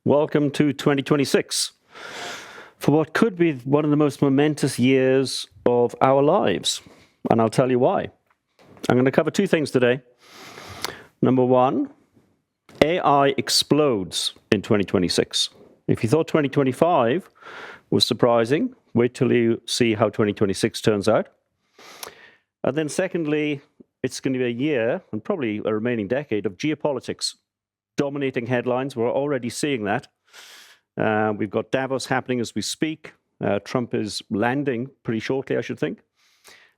Welcome to 2026, for what could be one of the most momentous years of our lives. And I'll tell you why. I'm going to cover two things today. Number one, AI explodes in 2026. If you thought 2025 was surprising, wait till you see how 2026 turns out. And then secondly, it's going to be a year, and probably a remaining decade, of geopolitics dominating headlines. We're already seeing that. We've got Davos happening as we speak. Trump is landing pretty shortly, I should think.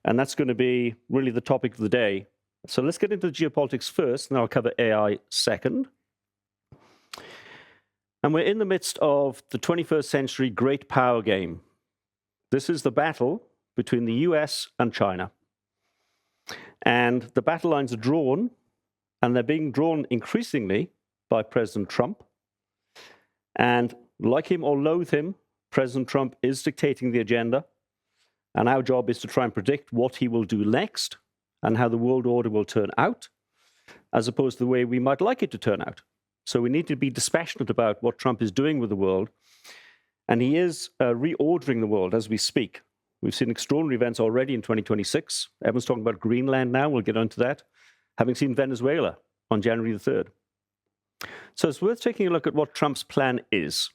And that's going to be really the topic of the day. So let's get into the geopolitics first, and I'll cover AI second. And we're in the midst of the 21st century great power game. This is the battle between the US and China. And the battle lines are drawn, and they're being drawn increasingly by President Trump. And like him or loathe him, President Trump is dictating the agenda. And our job is to try and predict what he will do next and how the world order will turn out, as opposed to the way we might like it to turn out. So we need to be dispassionate about what Trump is doing with the world. And he is reordering the world as we speak. We've seen extraordinary events already in 2026. Everyone's talking about Greenland now. We'll get onto that. Having seen Venezuela on January the 3rd. So it's worth taking a look at what Trump's plan is.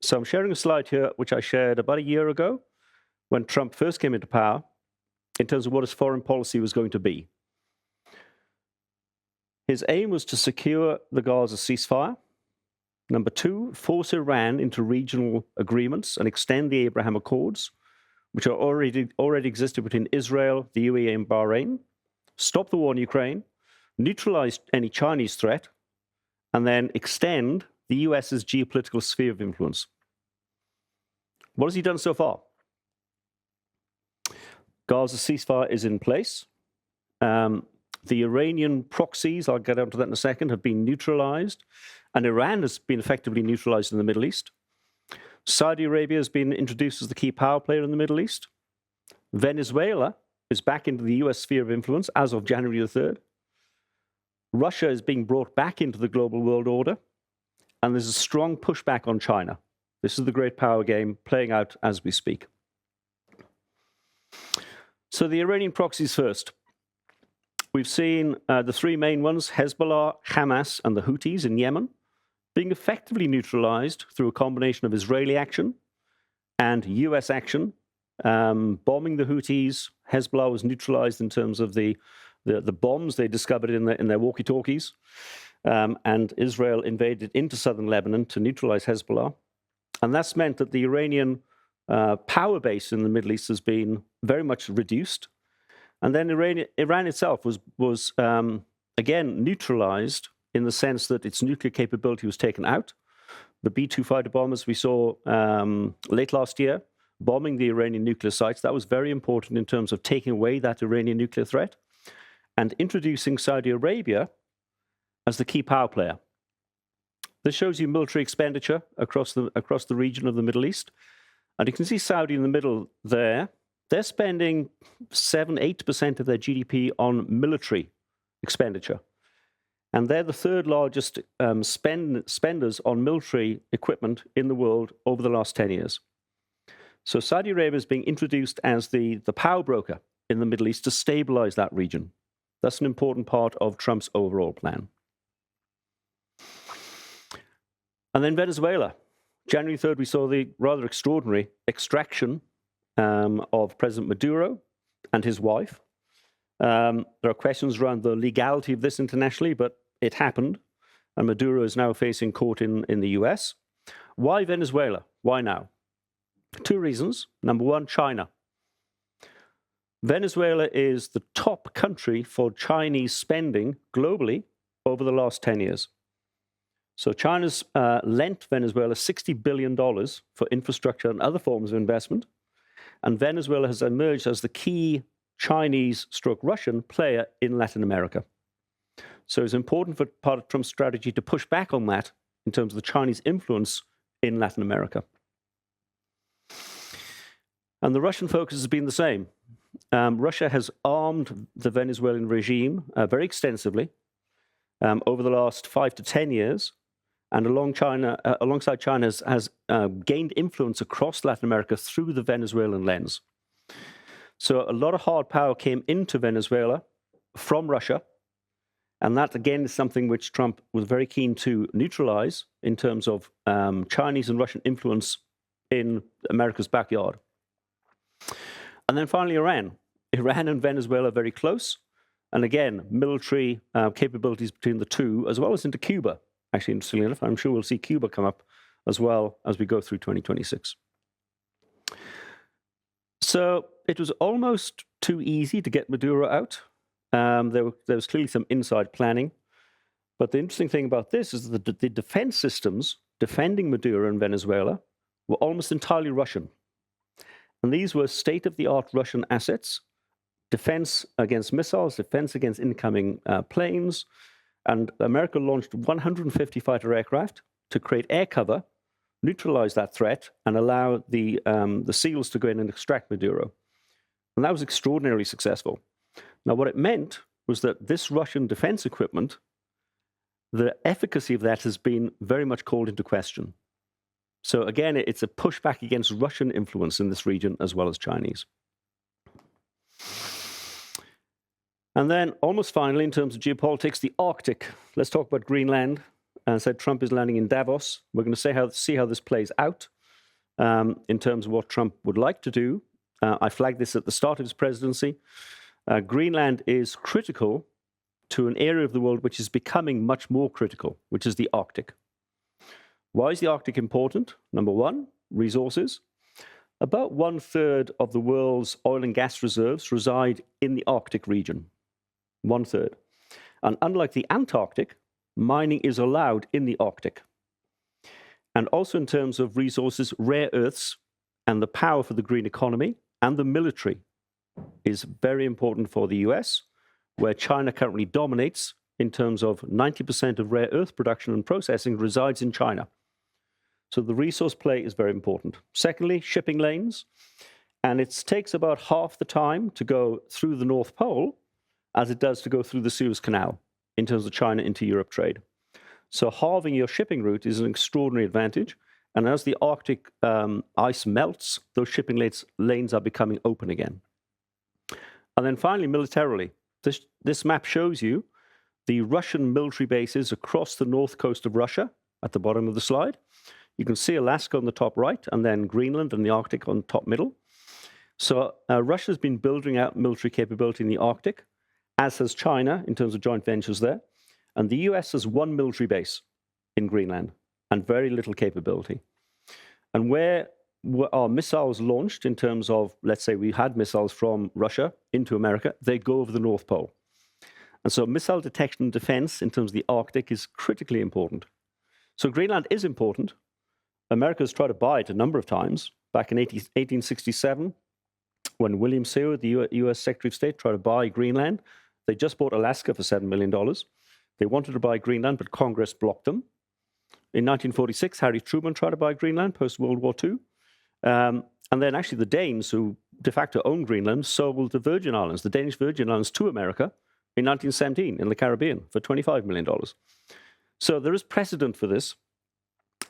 So I'm sharing a slide here, which I shared about a year ago when Trump first came into power, in terms of what his foreign policy was going to be. His aim was to secure the Gaza ceasefire. Number two, force Iran into regional agreements and extend the Abraham Accords, which are already existed between Israel, the UAE, and Bahrain. Stop the war in Ukraine, neutralize any Chinese threat, and then extend the US's geopolitical sphere of influence. What has he done so far? Gaza ceasefire is in place. The Iranian proxies, I'll get onto that in a second, have been neutralized, and Iran has been effectively neutralized in the Middle East. Saudi Arabia has been introduced as the key power player in the Middle East. Venezuela is back into the US sphere of influence as of January the 3rd. Russia is being brought back into the global world order, and there's a strong pushback on China. This is the great power game playing out as we speak. So the Iranian proxies first. We've seen the three main ones, Hezbollah, Hamas, and the Houthis in Yemen, being effectively neutralized through a combination of Israeli action and US action. Bombing the Houthis, Hezbollah was neutralized in terms of the bombs they discovered in their walkie-talkies. And Israel invaded into southern Lebanon to neutralize Hezbollah. And that's meant that the Iranian power base in the Middle East has been very much reduced. And then Iran itself was again neutralized in the sense that its nuclear capability was taken out. The B-2 fighter bombers we saw late last year, bombing the Iranian nuclear sites, that was very important in terms of taking away that Iranian nuclear threat and introducing Saudi Arabia as the key power player. This shows you military expenditure across the region of the Middle East. And you can see Saudi in the middle there. They're spending 7-8% of their GDP on military expenditure. And they're the third largest spenders on military equipment in the world over the last 10 years. So Saudi Arabia is being introduced as the power broker in the Middle East to stabilize that region. That's an important part of Trump's overall plan. And then Venezuela. January 3rd, we saw the rather extraordinary extraction of President Maduro and his wife. There are questions around the legality of this internationally, but it happened. And Maduro is now facing court in the US. Why Venezuela? Why now? Two reasons. Number one, China. Venezuela is the top country for Chinese spending globally over the last 10 years. So China's lent Venezuela $60 billion for infrastructure and other forms of investment. And Venezuela has emerged as the key Chinese/Russian player in Latin America. So it's important for part of Trump's strategy to push back on that in terms of the Chinese influence in Latin America. And the Russian focus has been the same. Russia has armed the Venezuelan regime very extensively over the last 5 to 10 years. and alongside China has gained influence across Latin America through the Venezuelan lens. So a lot of hard power came into Venezuela from Russia, and that, again, is something which Trump was very keen to neutralize in terms of Chinese and Russian influence in America's backyard. And then finally, Iran. Iran and Venezuela are very close. And again, military capabilities between the two, as well as into Cuba. Actually, interestingly enough, I'm sure we'll see Cuba come up as well as we go through 2026. So it was almost too easy to get Maduro out. There was clearly some inside planning. But the interesting thing about this is that the defense systems defending Maduro in Venezuela were almost entirely Russian. And these were state-of-the-art Russian assets, defense against missiles, defense against incoming planes. And America launched 150 fighter aircraft to create air cover, neutralize that threat, and allow the SEALs to go in and extract Maduro. And that was extraordinarily successful. Now, what it meant was that this Russian defense equipment, the efficacy of that has been very much called into question. So again, it's a pushback against Russian influence in this region as well as Chinese. And then almost finally, in terms of geopolitics, the Arctic. Let's talk about Greenland. As I said, Trump is landing in Davos. We're going to see how this plays out in terms of what Trump would like to do. I flagged this at the start of his presidency. Greenland is critical to an area of the world which is becoming much more critical, which is the Arctic. Why is the Arctic important? Number one, resources. About 1/3 of the world's oil and gas reserves reside in the Arctic region. 1/3. And unlike the Antarctic, mining is allowed in the Arctic. And also in terms of resources, rare earths and the power for the green economy and the military is very important for the US, where China currently dominates in terms of 90% of rare earth production and processing resides in China. So the resource play is very important. Secondly, shipping lanes. And it takes about half the time to go through the North Pole as it does to go through the Suez Canal in terms of China into Europe trade. So halving your shipping route is an extraordinary advantage. And as the Arctic ice melts, those shipping lanes are becoming open again. And then finally, militarily, this map shows you the Russian military bases across the north coast of Russia at the bottom of the slide. You can see Alaska on the top right, and then Greenland and the Arctic on the top middle. So Russia's been building out military capability in the Arctic, as has China in terms of joint ventures there. And the US has one military base in Greenland and very little capability. And where are missiles launched in terms of, let's say we had missiles from Russia into America, they go over the North Pole. And so missile detection and defense in terms of the Arctic is critically important. So Greenland is important. America has tried to buy it a number of times. Back in 1867, when William Seward, the US Secretary of State, tried to buy Greenland, they just bought Alaska for $7 million. They wanted to buy Greenland, but Congress blocked them. In 1946, Harry Truman tried to buy Greenland post-World War II. And then actually the Danes, who de facto own Greenland, sold the Virgin Islands, the Danish Virgin Islands, to America in 1917 in the Caribbean for $25 million. So there is precedent for this.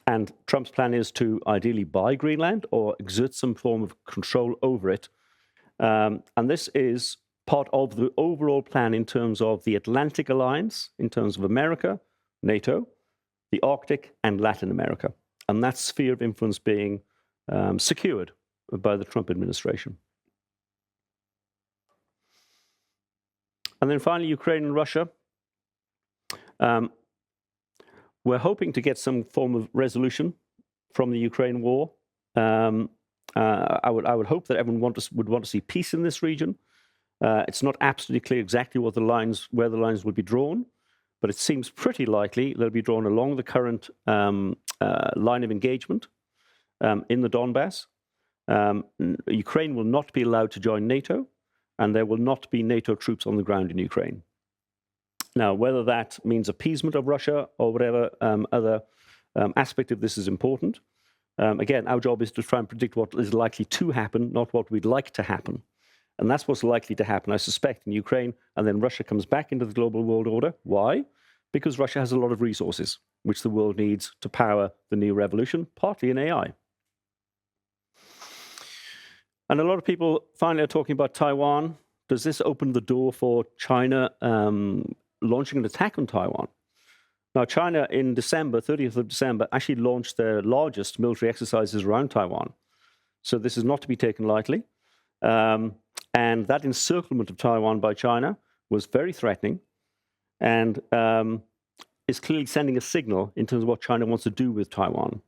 And Trump's plan is to ideally buy Greenland or exert some form of control over it. And this is part of the overall plan in terms of the Atlantic Alliance, in terms of America, NATO, the Arctic, and Latin America. And that sphere of influence being secured by the Trump administration. And then finally, Ukraine and Russia. We're hoping to get some form of resolution from the Ukraine war. I would hope that everyone would want to see peace in this region. It's not absolutely clear exactly where the lines would be drawn, but it seems pretty likely they'll be drawn along the current line of engagement in the Donbass. Ukraine will not be allowed to join NATO, and there will not be NATO troops on the ground in Ukraine. Now, whether that means appeasement of Russia or whatever other aspect of this is important. Again, our job is to try and predict what is likely to happen, not what we'd like to happen. And that's what's likely to happen, I suspect, in Ukraine. And then Russia comes back into the global world order. Why? Because Russia has a lot of resources. which the world needs to power the new revolution, partly in AI. And a lot of people finally are talking about Taiwan. Does this open the door for China launching an attack on Taiwan? Now, China in December, 30th of December, actually launched their largest military exercises around Taiwan. So this is not to be taken lightly. And that encirclement of Taiwan by China was very threatening and is clearly sending a signal in terms of what China wants to do with Taiwan.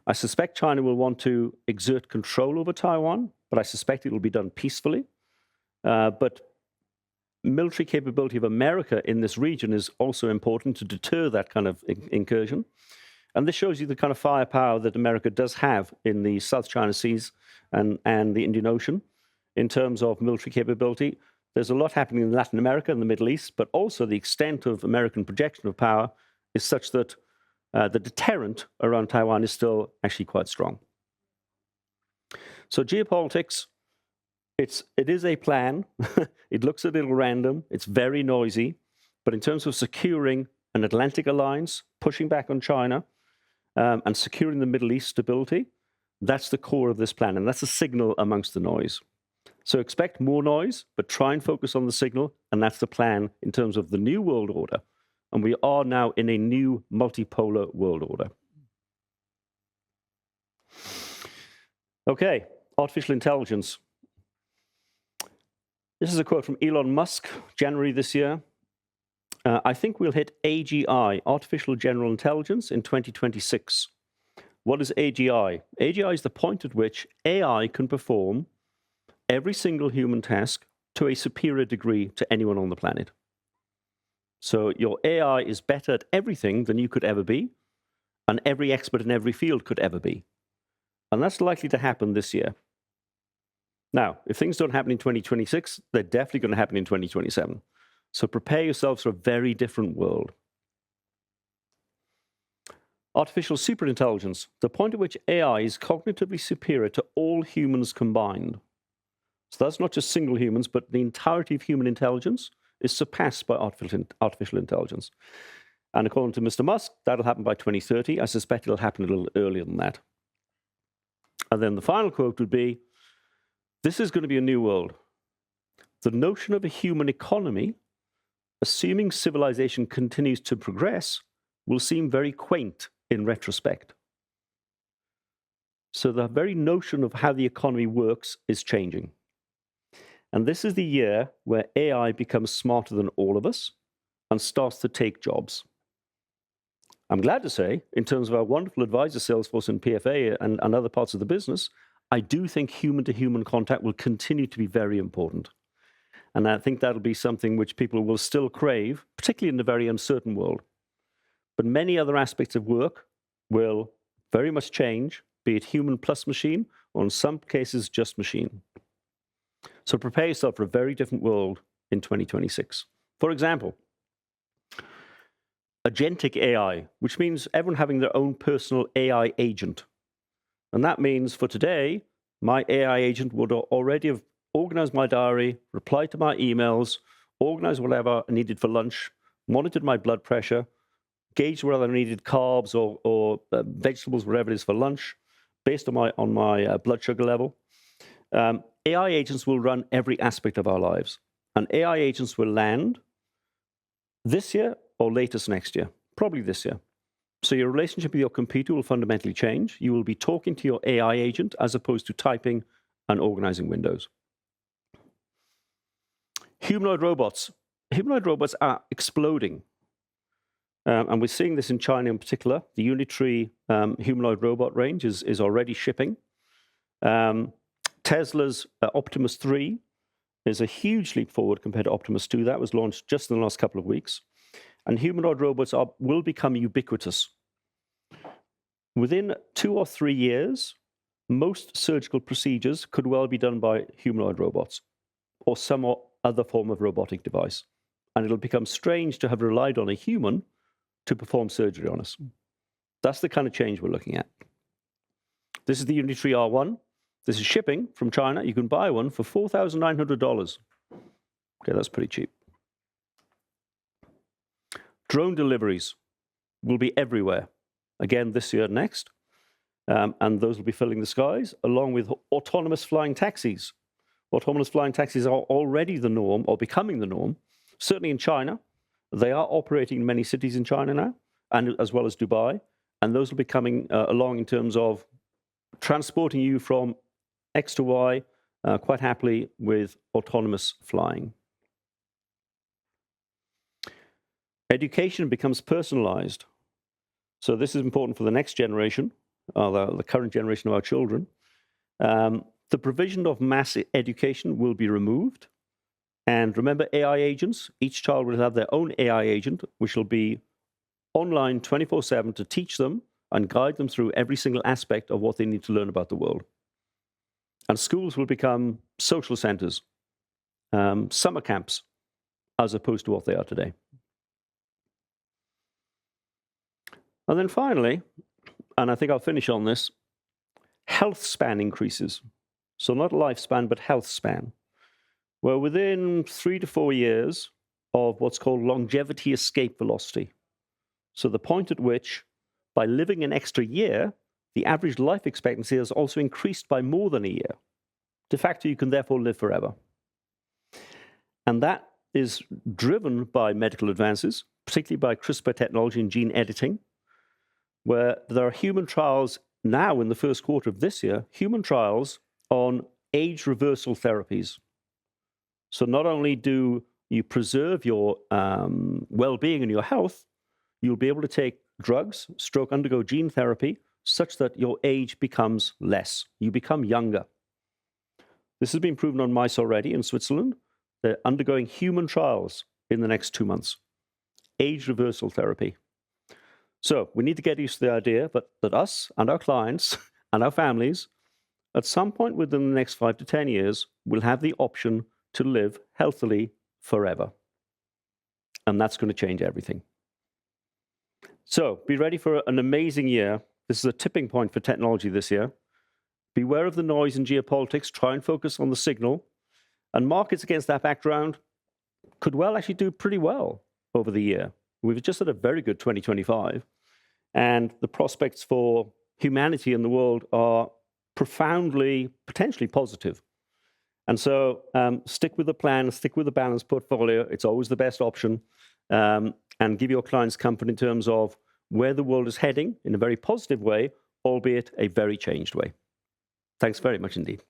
I suspect China will want to exert control over Taiwan, but I suspect it will be done peacefully. But military capability of America in this region is also important to deter that kind of incursion. And this shows you the kind of firepower that America does have in the South China Seas and the Indian Ocean in terms of military capability. There's a lot happening in Latin America and the Middle East, but also the extent of American projection of power is such that the deterrent around Taiwan is still actually quite strong. So geopolitics, it is a plan. It looks a little random. It's very noisy. But in terms of securing an Atlantic alliance, pushing back on China, and securing the Middle East stability, that's the core of this plan. And that's a signal amongst the noise. So expect more noise, but try and focus on the signal. And that's the plan in terms of the new world order. And we are now in a new multipolar world order. Okay, artificial intelligence. This is a quote from Elon Musk, January this year. I think we'll hit AGI, Artificial General Intelligence, in 2026. What is AGI? AGI is the point at which AI can perform every single human task to a superior degree to anyone on the planet. So your AI is better at everything than you could ever be, and every expert in every field could ever be. And that's likely to happen this year. Now, if things don't happen in 2026, they're definitely going to happen in 2027. So prepare yourselves for a very different world. Artificial superintelligence, the point at which AI is cognitively superior to all humans combined. So that's not just single humans, but the entirety of human intelligence is surpassed by artificial intelligence. And according to Mr. Musk, that'll happen by 2030. I suspect it'll happen a little earlier than that. And then the final quote would be, this is going to be a new world. The notion of a human economy, assuming civilization continues to progress, will seem very quaint in retrospect. So the very notion of how the economy works is changing. And this is the year where AI becomes smarter than all of us and starts to take jobs. I'm glad to say, in terms of our wonderful advisor sales force in PFA and other parts of the business, I do think human-to-human contact will continue to be very important. And I think that'll be something which people will still crave, particularly in a very uncertain world. But many other aspects of work will very much change, be it human plus machine, or in some cases, just machine. So prepare yourself for a very different world in 2026. For example, agentic AI, which means everyone having their own personal AI agent. And that means for today, my AI agent would already have organized my diary, replied to my emails, organized whatever I needed for lunch, monitored my blood pressure, gauged whether I needed carbs or vegetables, whatever it is for lunch, based on my blood sugar level. AI agents will run every aspect of our lives. And AI agents will land this year or latest next year, probably this year. So your relationship with your computer will fundamentally change. You will be talking to your AI agent as opposed to typing and organizing windows. Humanoid robots. Humanoid robots are exploding. And we're seeing this in China in particular. The Unitree humanoid robot range is already shipping. Tesla's Optimus 3 is a huge leap forward compared to Optimus 2. That was launched just in the last couple of weeks. And humanoid robots will become ubiquitous. Within 2 or 3 years, most surgical procedures could well be done by humanoid robots or some other form of robotic device. And it'll become strange to have relied on a human to perform surgery on us. That's the kind of change we're looking at. This is the Unitree R1. This is shipping from China. You can buy one for $4,900. Okay, that's pretty cheap. Drone deliveries. will be everywhere. Again, this year, next. And those will be filling the skies, along with autonomous flying taxis. Autonomous flying taxis are already the norm, or becoming the norm. Certainly in China. They are operating in many cities in China now, and as well as Dubai. And those will be coming along in terms of transporting you from X to Y quite happily with autonomous flying. Education becomes personalized. So this is important for the next generation, the current generation of our children. The provision of mass education will be removed. And remember AI agents, each child will have their own AI agent, which will be online 24/7 to teach them and guide them through every single aspect of what they need to learn about the world. And schools will become social centers, summer camps, as opposed to what they are today. And then finally, and I think I'll finish on this, health span increases. So not lifespan, but health span. Well, within 3 to 4 years of what's called longevity escape velocity. So the point at which, by living an extra year, the average life expectancy has also increased by more than a year. De facto, you can therefore live forever. And that is driven by medical advances, particularly by CRISPR technology and gene editing, where there are human trials now in the first quarter of this year, human trials on age reversal therapies. So not only do you preserve your well-being and your health, you'll be able to take drugs, undergo gene therapy, such that your age becomes less. You become younger. This has been proven on mice already in Switzerland. They're undergoing human trials in the next 2 months. Age reversal therapy. So we need to get used to the idea that us and our clients and our families, at some point within the next 5 to 10 years, will have the option to live healthily forever. And that's going to change everything. So be ready for an amazing year. This is a tipping point for technology this year. Beware of the noise in geopolitics. Try and focus on the signal. And markets against that background could well actually do pretty well over the year. We've just had a very good 2025. And the prospects for humanity in the world are profoundly, potentially positive. And so stick with the plan, stick with the balanced portfolio. It's always the best option. And give your clients comfort in terms of where the world is heading in a very positive way, albeit a very changed way. Thanks very much indeed.